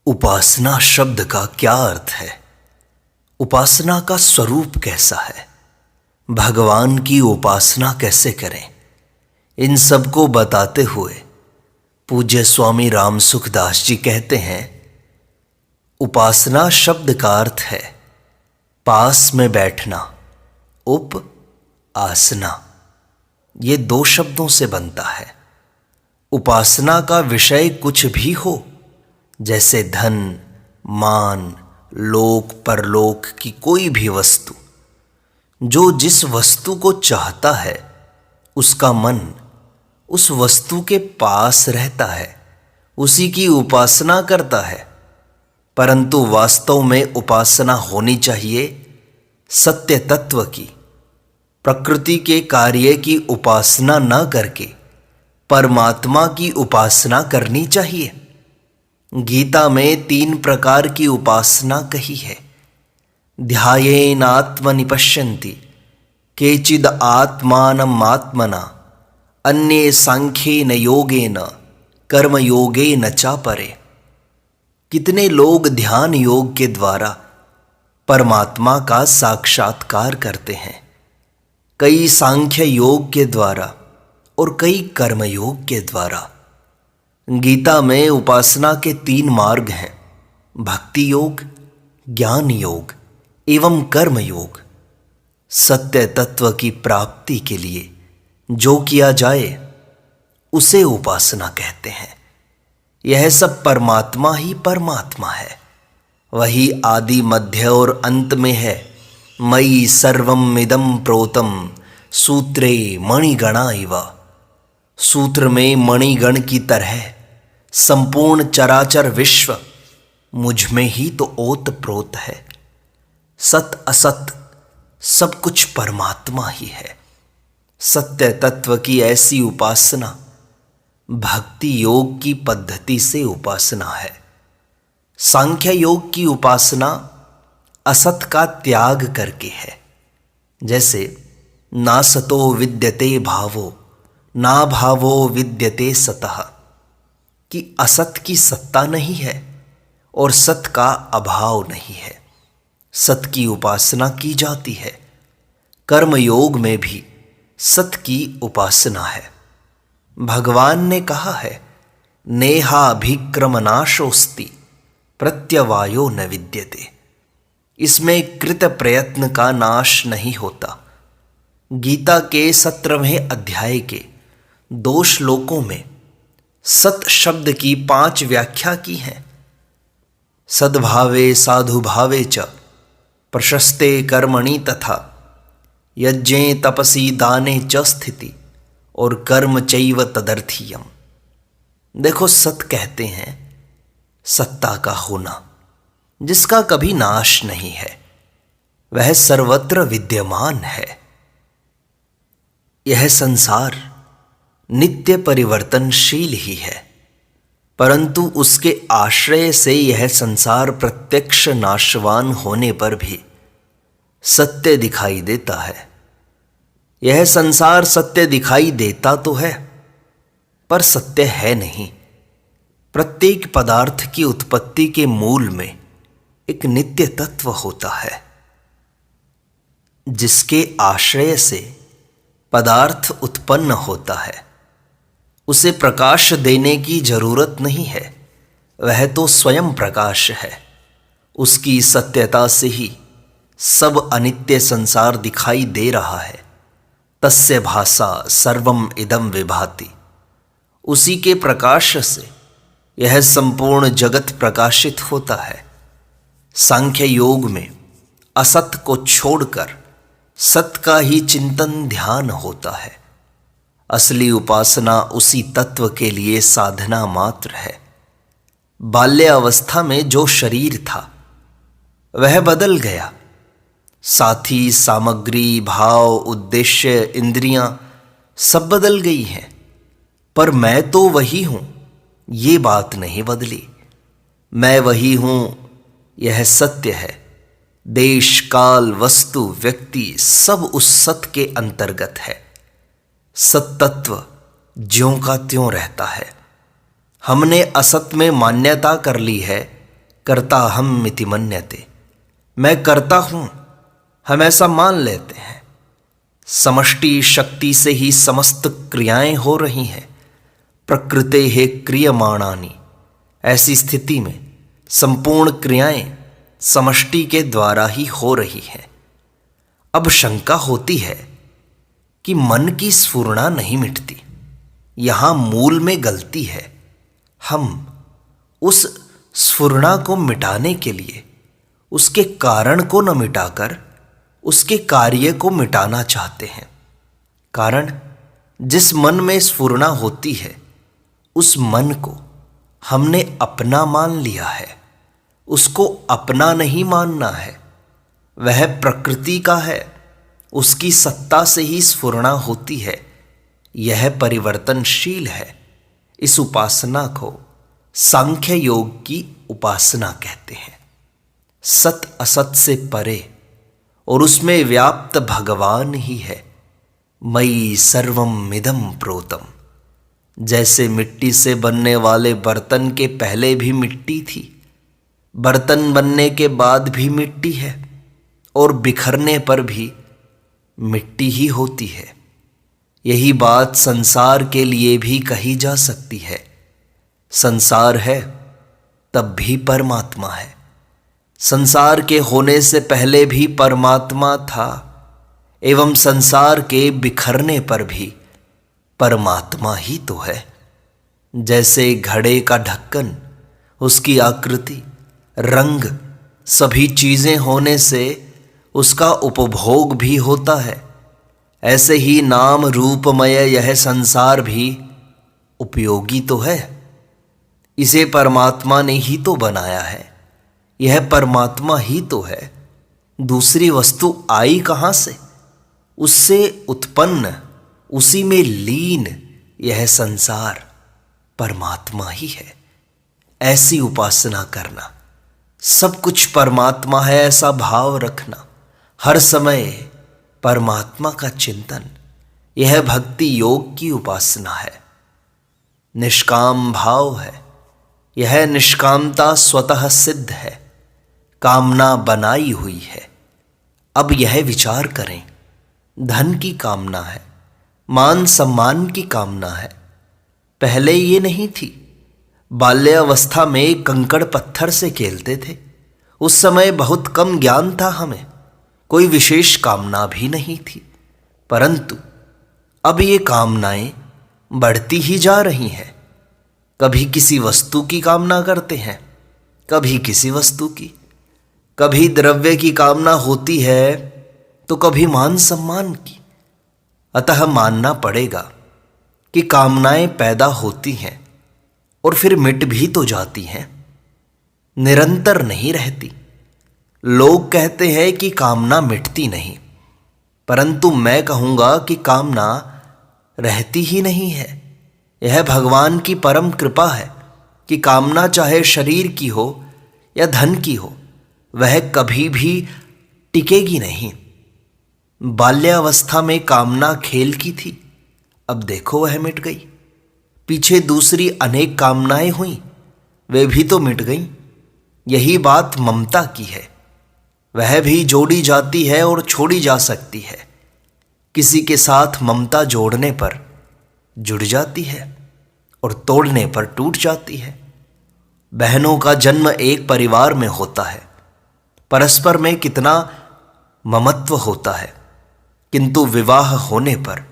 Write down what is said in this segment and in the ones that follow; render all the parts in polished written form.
उपासना शब्द का क्या अर्थ है? उपासना का स्वरूप कैसा है? भगवान की उपासना कैसे करें? इन सब को बताते हुए पूज्य स्वामी राम सुखदास जी कहते हैं, उपासना शब्द का अर्थ है पास में बैठना, उप आसना। ये दो शब्दों से बनता है। उपासना का विषय कुछ भी हो, जैसे धन, मान, लोक परलोक की कोई भी वस्तु। जो जिस वस्तु को चाहता है उसका मन उस वस्तु के पास रहता है, उसी की उपासना करता है। परंतु वास्तव में उपासना होनी चाहिए सत्य तत्व की। प्रकृति के कार्य की उपासना न करके परमात्मा की उपासना करनी चाहिए। गीता में 3 प्रकार की उपासना कही है। ध्यायेन आत्मनि पश्यन्ति केचिद आत्मानम् आत्मना अन्ये सांख्येन योगेन कर्मयोगेन चापरे। कितने लोग ध्यान योग के द्वारा परमात्मा का साक्षात्कार करते हैं, कई सांख्य योग के द्वारा और कई कर्मयोग के द्वारा। गीता में उपासना के 3 मार्ग हैं, भक्ति योग, ज्ञान योग एवं कर्म योग। सत्य तत्व की प्राप्ति के लिए जो किया जाए उसे उपासना कहते हैं। यह सब परमात्मा ही परमात्मा है, वही आदि मध्य और अंत में है। मयि सर्वम इदं प्रोतम सूत्रे मणिगणा इव। सूत्र में मणिगण की तरह संपूर्ण चराचर विश्व मुझ में ही तो ओत प्रोत है। सत असत सब कुछ परमात्मा ही है। सत्य तत्व की ऐसी उपासना भक्ति योग की पद्धति से उपासना है। सांख्य योग की उपासना असत का त्याग करके है। जैसे ना सतो विद्यते भावो ना भावो विद्यते सतः, कि असत की सत्ता नहीं है और सत का अभाव नहीं है। सत की उपासना की जाती है। कर्म योग में भी सत की उपासना है। भगवान ने कहा है, नेहाभिक्रमनाशोस्ति प्रत्यवायो न विद्यते। इसमें कृत प्रयत्न का नाश नहीं होता। गीता के 17वें अध्याय के 2 श्लोकों में सत शब्द की 5 व्याख्या की हैं। सद्भावे साधुभावे च प्रशस्ते कर्मणि तथा यज्ञे तपसी दाने च स्थिति और कर्म चैव तदर्थीयम। देखो, सत कहते हैं सत्ता का होना, जिसका कभी नाश नहीं है, वह सर्वत्र विद्यमान है। यह संसार नित्य परिवर्तनशील ही है, परंतु उसके आश्रय से यह संसार प्रत्यक्ष नाशवान होने पर भी सत्य दिखाई देता है। यह संसार सत्य दिखाई देता तो है, पर सत्य है नहीं। प्रत्येक पदार्थ की उत्पत्ति के मूल में एक नित्य तत्व होता है, जिसके आश्रय से पदार्थ उत्पन्न होता है। उसे प्रकाश देने की जरूरत नहीं है, वह तो स्वयं प्रकाश है। उसकी सत्यता से ही सब अनित्य संसार दिखाई दे रहा है। तस्य भासा सर्वम इदं विभाति। उसी के प्रकाश से यह संपूर्ण जगत प्रकाशित होता है। सांख्य योग में असत को छोड़कर सत का ही चिंतन ध्यान होता है। असली उपासना उसी तत्व के लिए साधना मात्र है। बाल्यावस्था में जो शरीर था वह बदल गया, साथी सामग्री भाव उद्देश्य इंद्रियां सब बदल गई हैं, पर मैं तो वही हूं, ये बात नहीं बदली। मैं वही हूं, यह सत्य है। देश काल वस्तु व्यक्ति सब उस सत के अंतर्गत है। सत्तत्व ज्यों का त्यों रहता है। हमने असत में मान्यता कर ली है कर्ता हम इति मन्यते, मैं करता हूं, हम ऐसा मान लेते हैं। समष्टि शक्ति से ही समस्त क्रियाएं हो रही हैं। प्रकृते हे क्रियमाणानि, ऐसी स्थिति में संपूर्ण क्रियाएं समष्टि के द्वारा ही हो रही हैं। अब शंका होती है कि मन की स्फुरना नहीं मिटती, यहां मूल में गलती है। हम उस स्फुरना को मिटाने के लिए उसके कारण को न मिटाकर उसके कार्य को मिटाना चाहते हैं। कारण जिस मन में स्फुरना होती है उस मन को हमने अपना मान लिया है। उसको अपना नहीं मानना है, वह प्रकृति का है, उसकी सत्ता से ही स्फुरना होती है। यह परिवर्तनशील है। इस उपासना को सांख्य योग की उपासना कहते हैं। सत असत से परे और उसमें व्याप्त भगवान ही है। मयि सर्वम इदं प्रोतम, जैसे मिट्टी से बनने वाले बर्तन के पहले भी मिट्टी थी, बर्तन बनने के बाद भी मिट्टी है और बिखरने पर भी मिट्टी ही होती है। यही बात संसार के लिए भी कही जा सकती है। संसार है तब भी परमात्मा है। संसार के होने से पहले भी परमात्मा था एवं संसार के बिखरने पर भी परमात्मा ही तो है। जैसे घड़े का ढक्कन, उसकी आकृति, रंग, सभी चीजें होने से उसका उपभोग भी होता है, ऐसे ही नाम रूपमय यह संसार भी उपयोगी तो है। इसे परमात्मा ने ही तो बनाया है, यह परमात्मा ही तो है। दूसरी वस्तु आई कहाँ से? उससे उत्पन्न, उसी में लीन यह संसार परमात्मा ही है। ऐसी उपासना करना, सब कुछ परमात्मा है ऐसा भाव रखना, हर समय परमात्मा का चिंतन, यह भक्ति योग की उपासना है। निष्काम भाव है। यह निष्कामता स्वतः सिद्ध है, कामना बनाई हुई है। अब यह विचार करें, धन की कामना है, मान सम्मान की कामना है, पहले ये नहीं थी। बाल्यावस्था में कंकड़ पत्थर से खेलते थे, उस समय बहुत कम ज्ञान था हमें, कोई विशेष कामना भी नहीं थी। परंतु अब ये कामनाएं बढ़ती ही जा रही हैं। कभी किसी वस्तु की कामना करते हैं, कभी किसी वस्तु की, कभी द्रव्य की कामना होती है तो कभी मान सम्मान की। अतः मानना पड़ेगा कि कामनाएं पैदा होती हैं और फिर मिट भी तो जाती हैं, निरंतर नहीं रहती। लोग कहते हैं कि कामना मिटती नहीं, परंतु मैं कहूँगा कि कामना रहती ही नहीं है। यह भगवान की परम कृपा है कि कामना चाहे शरीर की हो या धन की हो, वह कभी भी टिकेगी नहीं। बाल्यावस्था में कामना खेल की थी, अब देखो वह मिट गई। पीछे दूसरी अनेक कामनाएं हुईं, वे भी तो मिट गईं। यही बात ममता की है, वह भी जोड़ी जाती है और छोड़ी जा सकती है। किसी के साथ ममता जोड़ने पर जुड़ जाती है और तोड़ने पर टूट जाती है। बहनों का जन्म एक परिवार में होता है, परस्पर में कितना ममत्व होता है, किंतु विवाह होने पर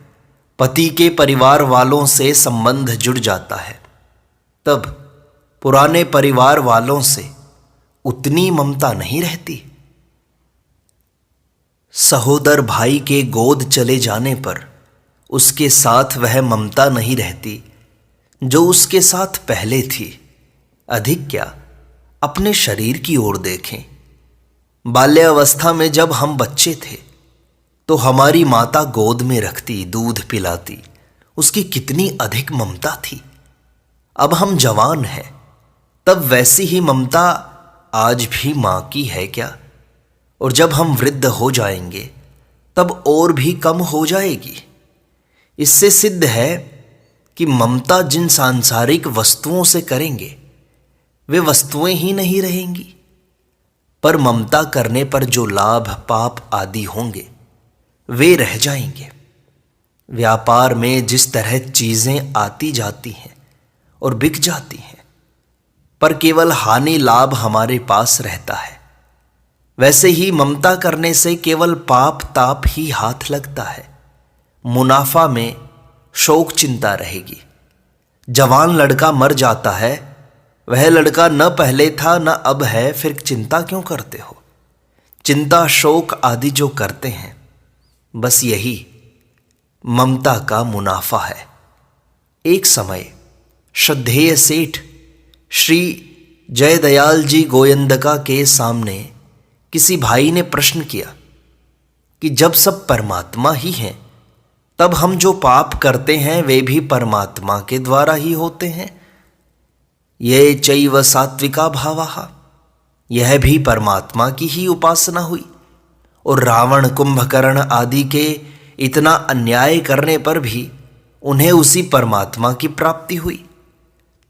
पति के परिवार वालों से संबंध जुड़ जाता है, तब पुराने परिवार वालों से उतनी ममता नहीं रहती। सहोदर भाई के गोद चले जाने पर उसके साथ वह ममता नहीं रहती जो उसके साथ पहले थी। अधिक क्या, अपने शरीर की ओर देखें। बाल्यावस्था में जब हम बच्चे थे तो हमारी माता गोद में रखती, दूध पिलाती, उसकी कितनी अधिक ममता थी। अब हम जवान हैं, तब वैसी ही ममता आज भी मां की है क्या? और जब हम वृद्ध हो जाएंगे तब और भी कम हो जाएगी। इससे सिद्ध है कि ममता जिन सांसारिक वस्तुओं से करेंगे वे वस्तुएं ही नहीं रहेंगी। पर ममता करने पर जो लाभ पाप आदि होंगे वे रह जाएंगे। व्यापार में जिस तरह चीजें आती जाती हैं और बिक जाती हैं, पर केवल हानि लाभ हमारे पास रहता है, वैसे ही ममता करने से केवल पाप ताप ही हाथ लगता है। मुनाफा में शोक चिंता रहेगी। जवान लड़का मर जाता है, वह लड़का न पहले था न अब है, फिर चिंता क्यों करते हो? चिंता शोक आदि जो करते हैं, बस यही ममता का मुनाफा है। एक समय श्रद्धेय सेठ श्री जयदयाल जी गोयंदका के सामने किसी भाई ने प्रश्न किया कि जब सब परमात्मा ही हैं, तब हम जो पाप करते हैं वे भी परमात्मा के द्वारा ही होते हैं। ये चैव सात्विका भावाः, यह भी परमात्मा की ही उपासना हुई। और रावण कुंभकर्ण आदि के इतना अन्याय करने पर भी उन्हें उसी परमात्मा की प्राप्ति हुई।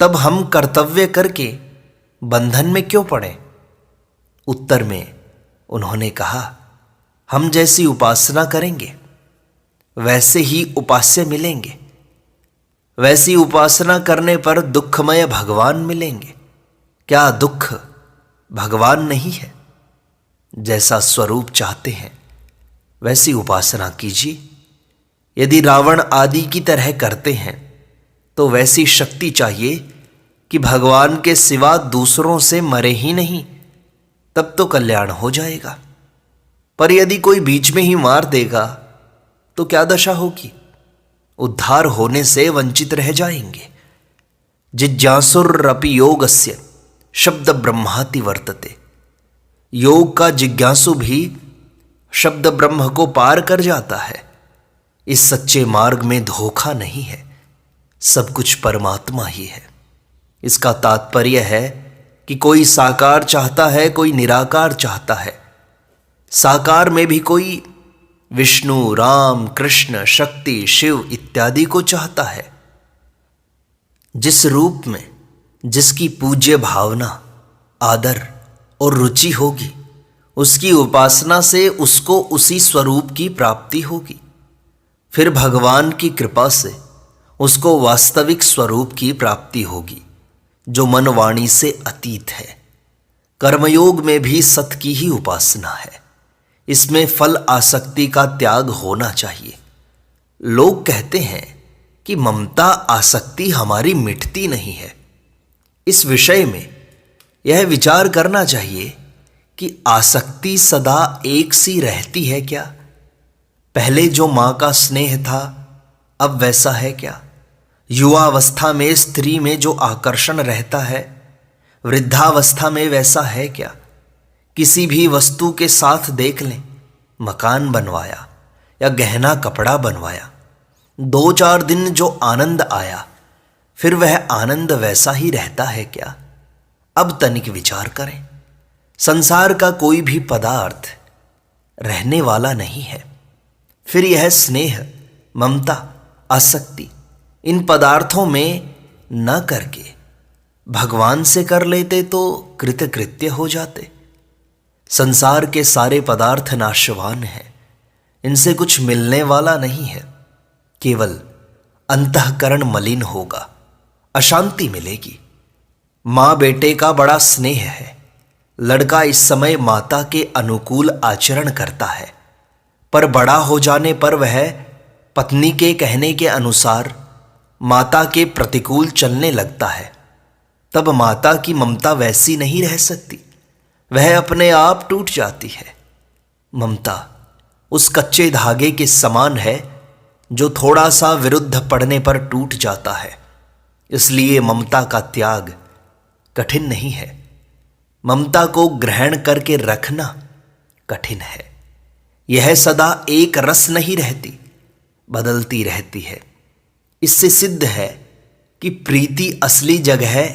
तब हम कर्तव्य करके बंधन में क्यों पड़े? उत्तर में उन्होंने कहा, हम जैसी उपासना करेंगे वैसे ही उपास्य मिलेंगे। वैसी उपासना करने पर दुखमय भगवान मिलेंगे। क्या दुख भगवान नहीं है? जैसा स्वरूप चाहते हैं वैसी उपासना कीजिए। यदि रावण आदि की तरह करते हैं तो वैसी शक्ति चाहिए कि भगवान के सिवा दूसरों से मरे ही नहीं, तब तो कल्याण हो जाएगा। पर यदि कोई बीच में ही मार देगा तो क्या दशा होगी? उद्धार होने से वंचित रह जाएंगे। जिज्ञासुरपि योगस्य शब्द ब्रह्माति वर्तते। योग का जिज्ञासु भी शब्द ब्रह्म को पार कर जाता है। इस सच्चे मार्ग में धोखा नहीं है, सब कुछ परमात्मा ही है। इसका तात्पर्य है कि कोई साकार चाहता है, कोई निराकार चाहता है। साकार में भी कोई विष्णु, राम, कृष्ण, शक्ति, शिव इत्यादि को चाहता है। जिस रूप में जिसकी पूज्य भावना, आदर और रुचि होगी, उसकी उपासना से उसको उसी स्वरूप की प्राप्ति होगी। फिर भगवान की कृपा से उसको वास्तविक स्वरूप की प्राप्ति होगी, जो मन वाणी से अतीत है। कर्मयोग में भी सत की ही उपासना है। इसमें फल आसक्ति का त्याग होना चाहिए। लोग कहते हैं कि ममता आसक्ति हमारी मिटती नहीं है। इस विषय में यह विचार करना चाहिए कि आसक्ति सदा एक सी रहती है क्या? पहले जो मां का स्नेह था अब वैसा है क्या? युवावस्था में स्त्री में जो आकर्षण रहता है वृद्धावस्था में वैसा है क्या? किसी भी वस्तु के साथ देख लें, मकान बनवाया या गहना कपड़ा बनवाया, 2-4 दिन जो आनंद आया फिर वह आनंद वैसा ही रहता है क्या? अब तनिक विचार करें। संसार का कोई भी पदार्थ रहने वाला नहीं है। फिर यह स्नेह, ममता, आसक्ति इन पदार्थों में न करके भगवान से कर लेते तो कृतकृत्य हो जाते। संसार के सारे पदार्थ नाशवान हैं, इनसे कुछ मिलने वाला नहीं है। केवल अंतःकरण मलिन होगा, अशांति मिलेगी। माँ बेटे का बड़ा स्नेह है। लड़का इस समय माता के अनुकूल आचरण करता है, पर बड़ा हो जाने पर वह पत्नी के कहने के अनुसार माता के प्रतिकूल चलने लगता है। तब माता की ममता वैसी नहीं रह सकती, वह अपने आप टूट जाती है। ममता उस कच्चे धागे के समान है जो थोड़ा सा विरुद्ध पड़ने पर टूट जाता है। इसलिए ममता का त्याग कठिन नहीं है। ममता को ग्रहण करके रखना कठिन है। यह सदा एक रस नहीं रहती, बदलती रहती है। इससे सिद्ध है कि प्रीति असली जगह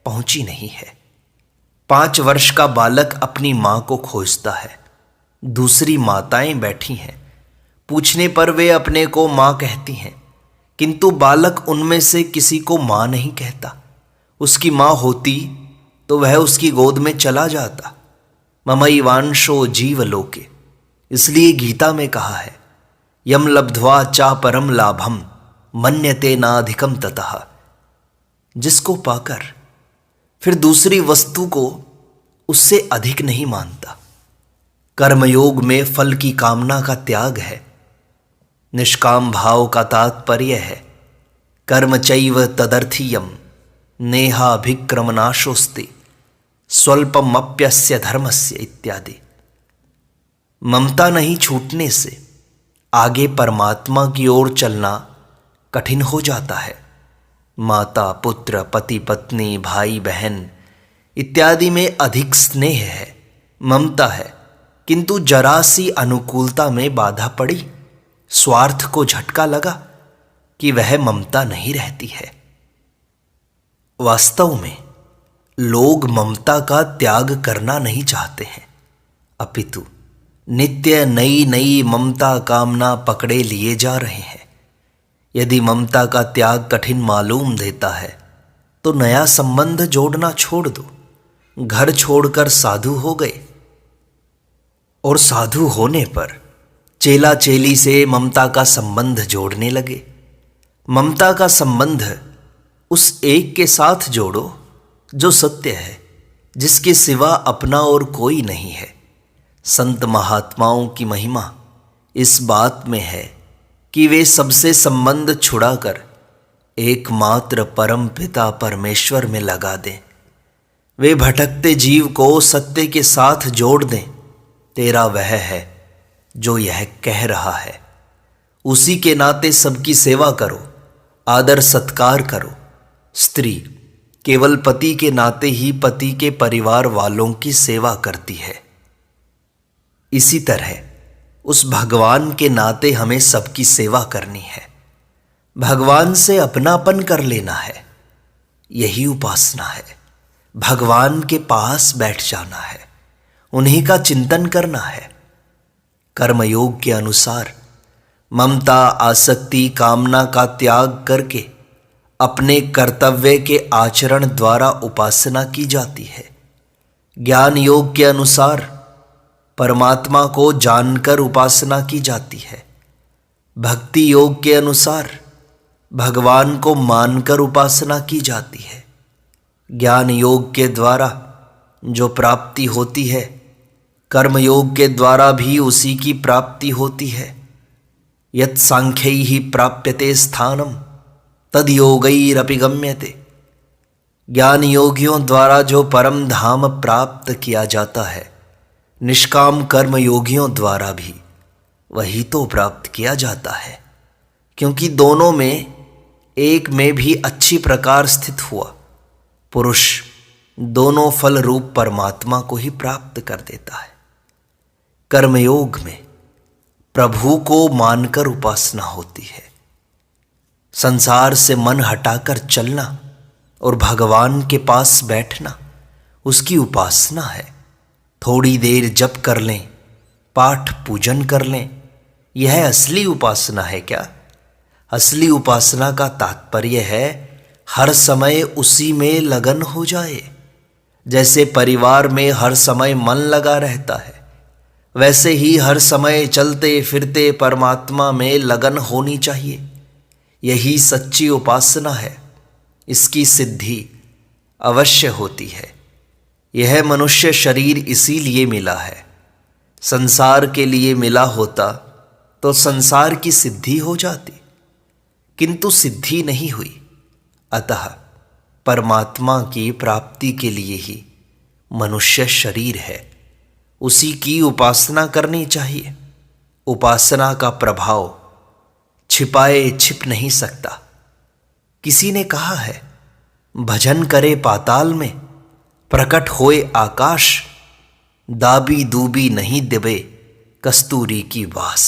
पहुंची नहीं है। 5 वर्ष का बालक अपनी मां को खोजता है। दूसरी माताएं बैठी हैं, पूछने पर वे अपने को मां कहती हैं, किंतु बालक उनमें से किसी को मां नहीं कहता। उसकी मां होती तो वह उसकी गोद में चला जाता। ममैवांशो जीवलोके। इसलिए गीता में कहा है, यम लब्ध्वा चा परम लाभम मन्यते नाधिकम ततः। जिसको पाकर फिर दूसरी वस्तु को उससे अधिक नहीं मानता। कर्मयोग में फल की कामना का त्याग है। निष्काम भाव का तात्पर्य है कर्म चैव तदर्थीयम नेहाभिक्रमनाशोस्ति स्वल्पमप्यस्य धर्मस्य इत्यादि। ममता नहीं छूटने से आगे परमात्मा की ओर चलना कठिन हो जाता है। माता पुत्र पति पत्नी भाई बहन इत्यादि में अधिक स्नेह है, ममता है, किंतु जरा सी अनुकूलता में बाधा पड़ी, स्वार्थ को झटका लगा कि वह ममता नहीं रहती है। वास्तव में लोग ममता का त्याग करना नहीं चाहते हैं, अपितु नित्य नई नई ममता कामना पकड़े लिए जा रहे हैं। यदि ममता का त्याग कठिन मालूम देता है तो नया संबंध जोड़ना छोड़ दो। घर छोड़कर साधु हो गए और साधु होने पर चेला चेली से ममता का संबंध जोड़ने लगे। ममता का संबंध उस एक के साथ जोड़ो जो सत्य है, जिसके सिवा अपना और कोई नहीं है। संत महात्माओं की महिमा इस बात में है कि वे सबसे संबंध छुड़ाकर एकमात्र परम पिता परमेश्वर में लगा दें। वे भटकते जीव को सत्य के साथ जोड़ दें। तेरा वह है जो यह कह रहा है। उसी के नाते सबकी सेवा करो, आदर सत्कार करो। स्त्री केवल पति के नाते ही पति के परिवार वालों की सेवा करती है। इसी तरह उस भगवान के नाते हमें सबकी सेवा करनी है। भगवान से अपनापन कर लेना है, यही उपासना है। भगवान के पास बैठ जाना है, उन्हीं का चिंतन करना है। कर्मयोग के अनुसार ममता आसक्ति कामना का त्याग करके अपने कर्तव्य के आचरण द्वारा उपासना की जाती है। ज्ञान योग के अनुसार परमात्मा को जानकर उपासना की जाती है। भक्ति योग के अनुसार भगवान को मानकर उपासना की जाती है। ज्ञान योग के द्वारा जो प्राप्ति होती है, कर्म योग के द्वारा भी उसी की प्राप्ति होती है। यत् सांख्यैहि प्राप्यते स्थानम तद योगैरपि गम्यते। ज्ञान योगियों द्वारा जो परम धाम प्राप्त किया जाता है, निष्काम कर्म योगियों द्वारा भी वही तो प्राप्त किया जाता है, क्योंकि दोनों में एक में भी अच्छी प्रकार स्थित हुआ पुरुष दोनों फल रूप परमात्मा को ही प्राप्त कर देता है। कर्मयोग में प्रभु को मानकर उपासना होती है। संसार से मन हटाकर चलना और भगवान के पास बैठना उसकी उपासना है। थोड़ी देर जप कर लें, पाठ पूजन कर लें, यह असली उपासना है क्या? असली उपासना का तात्पर्य है हर समय उसी में लगन हो जाए। जैसे परिवार में हर समय मन लगा रहता है, वैसे ही हर समय चलते फिरते परमात्मा में लगन होनी चाहिए। यही सच्ची उपासना है। इसकी सिद्धि अवश्य होती है। यह मनुष्य शरीर इसीलिए मिला है। संसार के लिए मिला होता तो संसार की सिद्धि हो जाती, किंतु सिद्धि नहीं हुई। अतः परमात्मा की प्राप्ति के लिए ही मनुष्य शरीर है, उसी की उपासना करनी चाहिए। उपासना का प्रभाव छिपाए छिप नहीं सकता। किसी ने कहा है, भजन करे पाताल में प्रकट होए आकाश, दाबी दूबी नहीं देवे कस्तूरी की वास।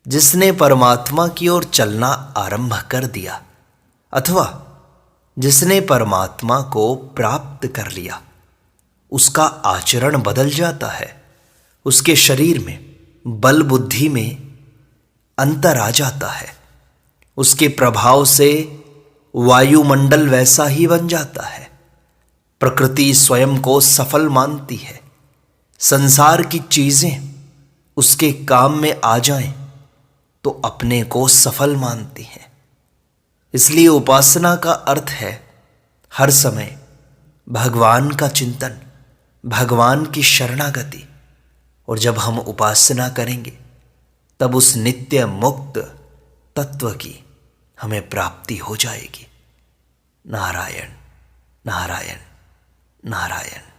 जिसने परमात्मा की ओर चलना आरंभ कर दिया अथवा जिसने परमात्मा को प्राप्त कर लिया, उसका आचरण बदल जाता है। उसके शरीर में बल बुद्धि में अंतर आ जाता है। उसके प्रभाव से वायुमंडल वैसा ही बन जाता है। प्रकृति स्वयं को सफल मानती है। संसार की चीजें उसके काम में आ जाएं तो अपने को सफल मानती हैं। इसलिए उपासना का अर्थ है हर समय भगवान का चिंतन, भगवान की शरणागति। और जब हम उपासना करेंगे तब उस नित्य मुक्त तत्व की हमें प्राप्ति हो जाएगी। नारायण नारायण नारायण।